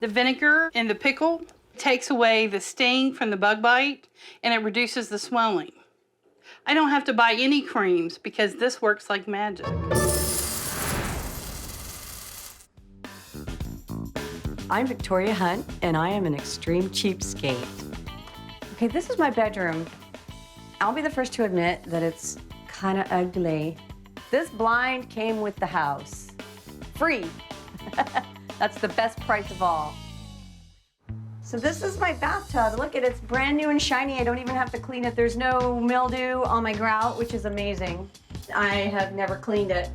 The vinegar in the pickle takes away the sting from the bug bite, and it reduces the swelling. I don't have to buy any creams because this works like magic. I'm Victoria Hunt, and I am an extreme cheapskate. Okay, this is my bedroom. I'll be the first to admit that it's kind of ugly. This blind came with the house. Free. That's the best price of all. So this is my bathtub. Look at it, it's brand new and shiny. I don't even have to clean it. There's no mildew on my grout, which is amazing. I have never cleaned it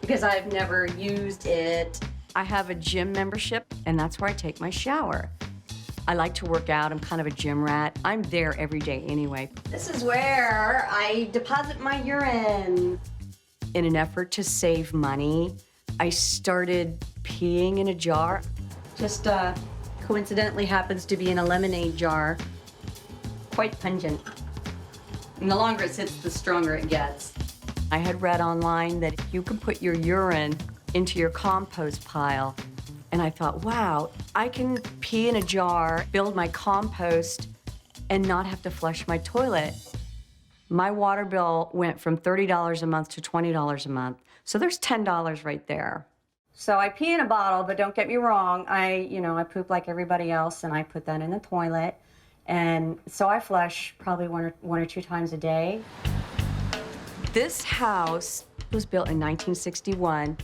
because I've never used it. I have a gym membership, and that's where I take my shower. I like to work out. I'm kind of a gym rat. I'm there every day anyway. This is where I deposit my urine. In an effort to save money, I started peeing in a jar. Just coincidentally happens to be in a lemonade jar. Quite pungent. And the longer it sits, the stronger it gets. I had read online that you can put your urine into your compost pile. And I thought, wow, I can pee in a jar, build my compost, and not have to flush my toilet. My water bill went from $30 a month to $20 a month. So there's $10 right there. So I pee in a bottle, but don't get me wrong, I poop like everybody else, and I put that in the toilet. And so I flush probably one or two times a day. This house was built in 1961.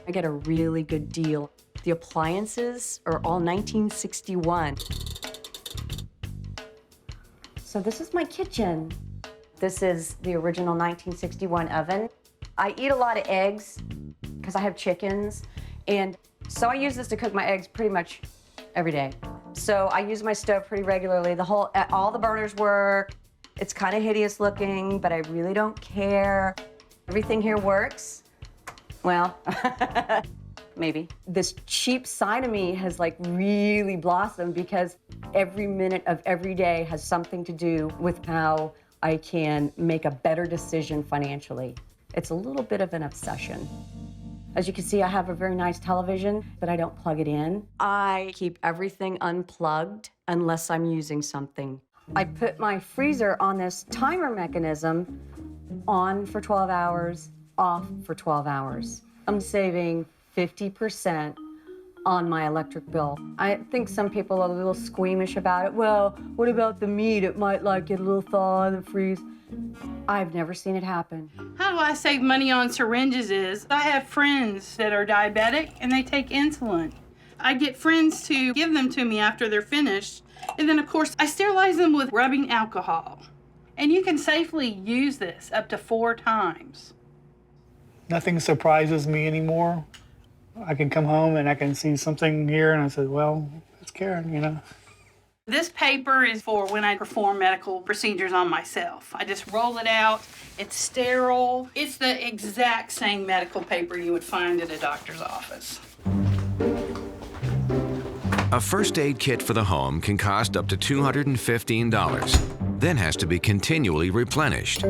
I got a really good deal. The appliances are all 1961. So this is my kitchen. This is the original 1961 oven. I eat a lot of eggs because I have chickens, and so I use this to cook my eggs pretty much every day. So I use my stove pretty regularly. All the burners work. It's kind of hideous looking, but I really don't care. Everything here works. Well, maybe. This cheap side of me has like really blossomed because every minute of every day has something to do with how I can make a better decision financially. It's a little bit of an obsession. As you can see, I have a very nice television, but I don't plug it in. I keep everything unplugged unless I'm using something. I put my freezer on this timer mechanism, on for 12 hours, off for 12 hours. I'm saving 50% on my electric bill. I think some people are a little squeamish about it. Well, what about the meat? It might like get a little thaw in the freeze. I've never seen it happen. How do I save money on syringes is I have friends that are diabetic and they take insulin. I get friends to give them to me after they're finished. And then, of course, I sterilize them with rubbing alcohol. And you can safely use this up to 4 times. Nothing surprises me anymore. I can come home and I can see something here and I said, well, it's Karen, you know. This paper is for when I perform medical procedures on myself. I just roll it out. It's sterile. It's the exact same medical paper you would find at a doctor's office. A first aid kit for the home can cost up to $215, then has to be continually replenished.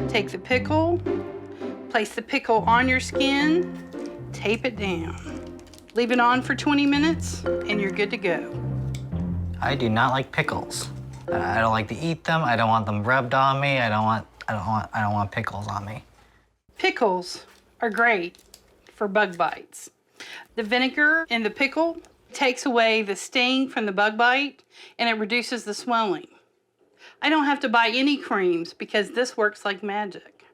Take the pickle, place the pickle on your skin, tape it down. Leave it on for 20 minutes, and you're good to go. I do not like pickles. I don't like to eat them. I don't want them rubbed on me. I don't want pickles on me. Pickles are great for bug bites. The vinegar in the pickle takes away the sting from the bug bite, and it reduces the swelling. I don't have to buy any creams because this works like magic.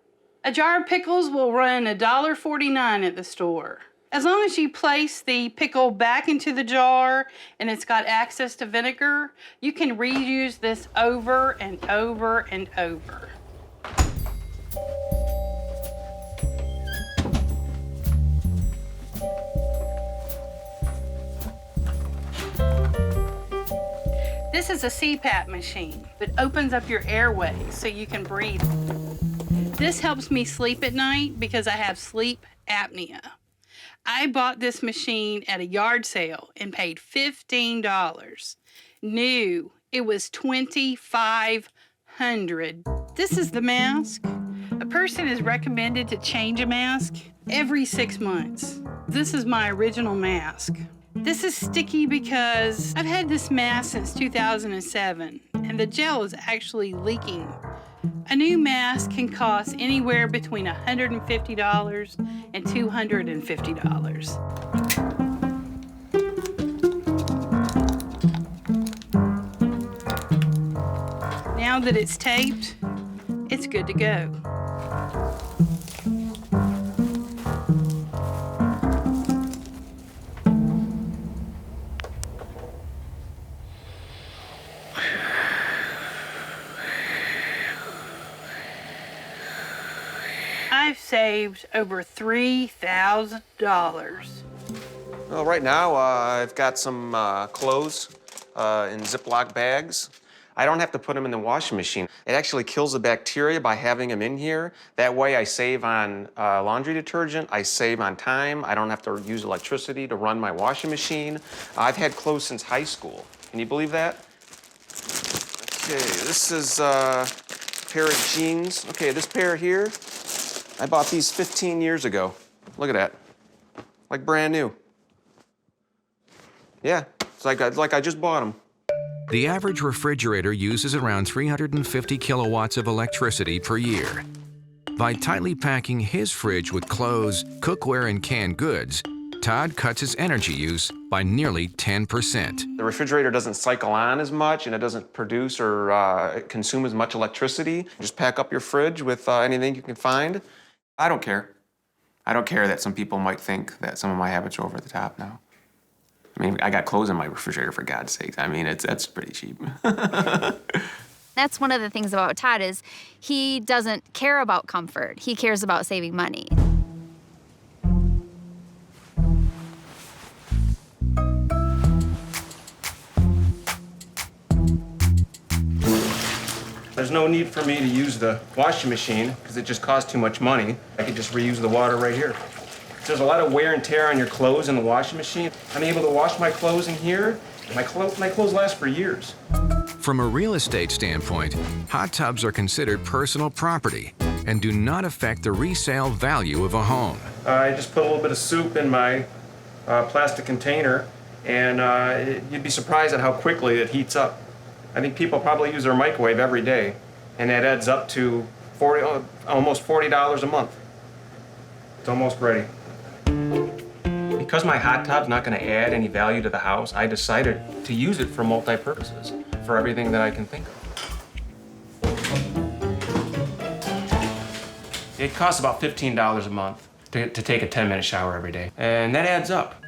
A jar of pickles will run $1.49 at the store. As long as you place the pickle back into the jar and it's got access to vinegar, you can reuse this over and over and over. This is a CPAP machine. It opens up your airways so you can breathe. This helps me sleep at night because I have sleep apnea. I bought this machine at a yard sale and paid $15. New, it was $2,500. This is the mask. A person is recommended to change a mask every 6 months. This is my original mask. This is sticky because I've had this mask since 2007, and the gel is actually leaking. A new mask can cost anywhere between $150 and $250. Now that it's taped, it's good to go. I've saved over $3,000. Well, right now, I've got some clothes in Ziploc bags. I don't have to put them in the washing machine. It actually kills the bacteria by having them in here. That way I save on laundry detergent, I save on time, I don't have to use electricity to run my washing machine. I've had clothes since high school. Can you believe that? Okay, this is a pair of jeans. Okay, this pair here, I bought these 15 years ago. Look at that, like brand new. Yeah, it's like I just bought them. The average refrigerator uses around 350 kilowatts of electricity per year. By tightly packing his fridge with clothes, cookware, and canned goods, Todd cuts his energy use by nearly 10%. The refrigerator doesn't cycle on as much, and it doesn't produce or consume as much electricity. Just pack up your fridge with anything you can find. I don't care. I don't care that some people might think that some of my habits are over the top now. I mean, I got clothes in my refrigerator, for God's sake. I mean, that's pretty cheap. That's one of the things about Todd is he doesn't care about comfort. He cares about saving money. There's no need for me to use the washing machine because it just costs too much money. I could just reuse the water right here. There's a lot of wear and tear on your clothes in the washing machine. I'm able to wash my clothes in here. My clothes last for years. From a real estate standpoint, hot tubs are considered personal property and do not affect the resale value of a home. I just put a little bit of soup in my plastic container, and you'd be surprised at how quickly it heats up. I think people probably use their microwave every day, and that adds up to almost $40 a month. It's almost ready. Because my hot tub's not going to add any value to the house, I decided to use it for multi-purposes, for everything that I can think of. It costs about $15 a month to take a 10-minute shower every day, and that adds up.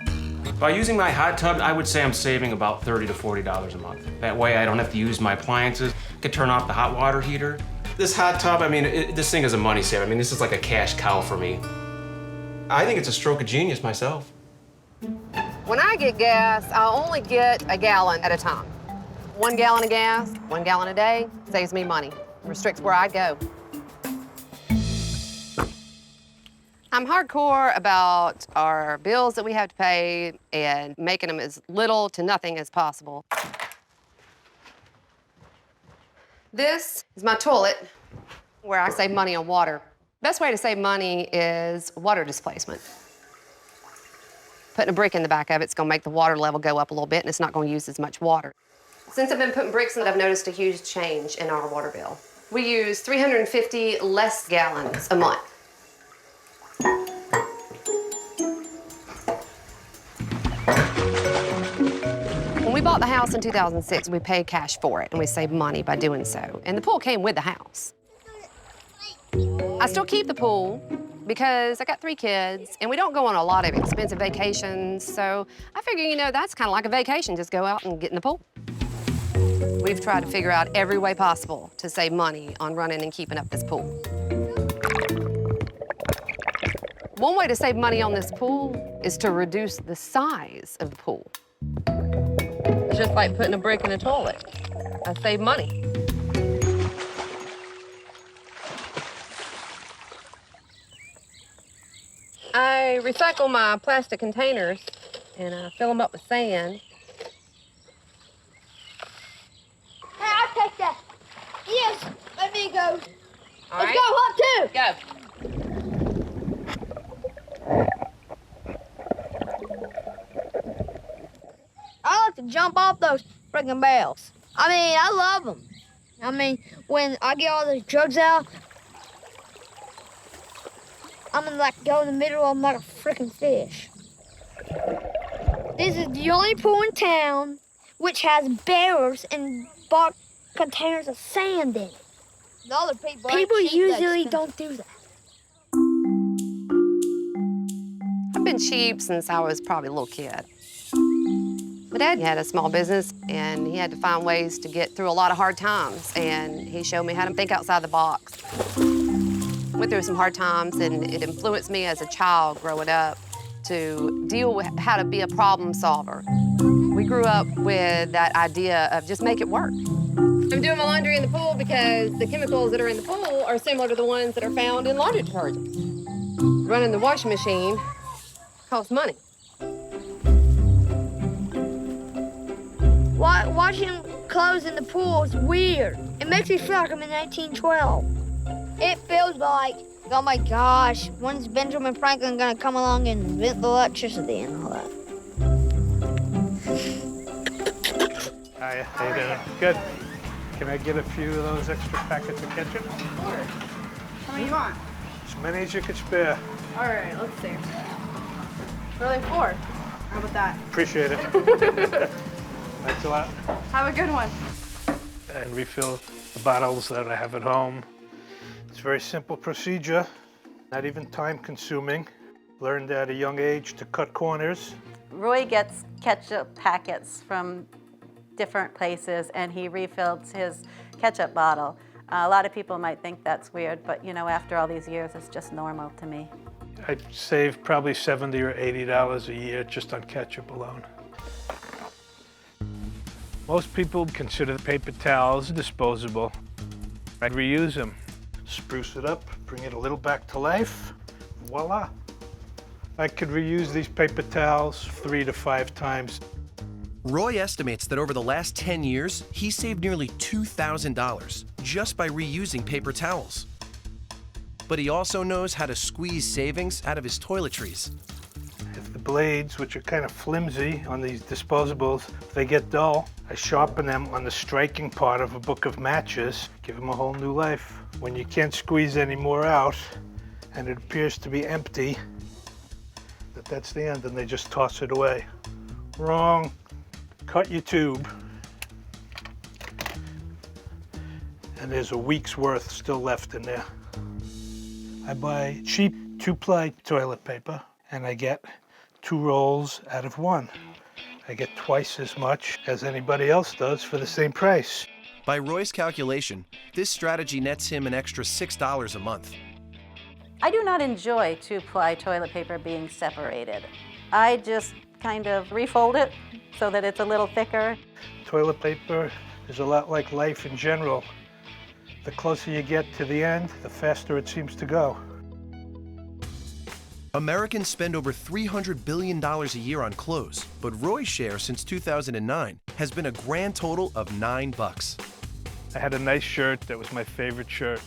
By using my hot tub, I would say I'm saving about $30 to $40 a month. That way I don't have to use my appliances. I could turn off the hot water heater. This hot tub, I mean, this thing is a money saver. I mean, this is like a cash cow for me. I think it's a stroke of genius myself. When I get gas, I only get a gallon at a time. 1 gallon of gas, 1 gallon a day, saves me money, restricts where I go. I'm hardcore about our bills that we have to pay and making them as little to nothing as possible. This is my toilet where I save money on water. Best way to save money is water displacement. Putting a brick in the back of it's gonna make the water level go up a little bit and it's not gonna use as much water. Since I've been putting bricks in, I've noticed a huge change in our water bill. We use 350 less gallons a month. When we bought the house in 2006, we paid cash for it and we saved money by doing so. And the pool came with the house. I still keep the pool because I got 3 kids and we don't go on a lot of expensive vacations. So I figure, you know, that's kind of like a vacation. Just go out and get in the pool. We've tried to figure out every way possible to save money on running and keeping up this pool. One way to save money on this pool is to reduce the size of the pool. It's just like putting a brick in a toilet. I save money. I recycle my plastic containers and I fill them up with sand. Hey, I'll take that. Yes, let me go. All Let's right. go, Hop, too. Go. to jump off those freaking bales. I mean, I love them. I mean, when I get all those drugs out, I'm gonna like go in the middle of them like a freaking fish. This is the only pool in town which has barrels and bought containers of sand in it. The other people usually don't do that. I've been cheap since I was probably a little kid. My dad had a small business, and he had to find ways to get through a lot of hard times, and he showed me how to think outside the box. Went through some hard times, and it influenced me as a child growing up to deal with how to be a problem solver. We grew up with that idea of just make it work. I'm doing my laundry in the pool because the chemicals that are in the pool are similar to the ones that are found in laundry detergent. Running the washing machine costs money. Washing clothes in the pool is weird. It makes me feel like I'm in 1912. It feels like, oh my gosh, when's Benjamin Franklin gonna come along and invent the electricity and all that? Hi, how you doing? Good. Can I get a few of those extra packets of ketchup? How many you want? As many as you could spare. All right, let's see. Really 4. How about that? Appreciate it. Thanks a lot. Have a good one. And refill the bottles that I have at home. It's a very simple procedure, not even time consuming. Learned at a young age to cut corners. Roy gets ketchup packets from different places, and he refills his ketchup bottle. A lot of people might think that's weird, but you know, after all these years, it's just normal to me. I save probably $70 or $80 a year just on ketchup alone. Most people consider the paper towels disposable. I reuse them. Spruce it up, bring it a little back to life, voila. I could reuse these paper towels 3 to 5 times. Roy estimates that over the last 10 years, he saved nearly $2,000 just by reusing paper towels. But he also knows how to squeeze savings out of his toiletries. If the blades, which are kind of flimsy on these disposables, if they get dull, I sharpen them on the striking part of a book of matches, give them a whole new life. When you can't squeeze any more out, and it appears to be empty, that's the end, and they just toss it away. Wrong. Cut your tube, and there's a week's worth still left in there. I buy cheap 2-ply toilet paper, and I get 2 rolls out of 1. I get twice as much as anybody else does for the same price. By Roy's calculation, this strategy nets him an extra $6 a month. I do not enjoy 2-ply toilet paper being separated. I just kind of refold it so that it's a little thicker. Toilet paper is a lot like life in general. The closer you get to the end, the faster it seems to go. Americans spend over $300 billion a year on clothes, but Roy's share since 2009 has been a grand total of $9. I had a nice shirt that was my favorite shirt.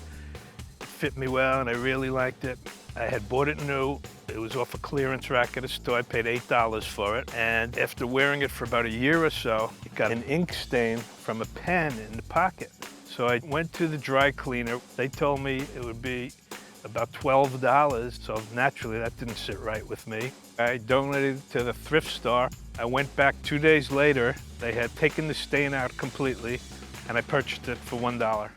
It fit me well and I really liked it. I had bought it new. It was off a clearance rack at a store. I paid $8 for it. And after wearing it for about a year or so, it got an ink stain from a pen in the pocket. So I went to the dry cleaner. They told me it would be about $12, so naturally that didn't sit right with me. I donated it to the thrift store. I went back 2 days later. They had taken the stain out completely, and I purchased it for $1.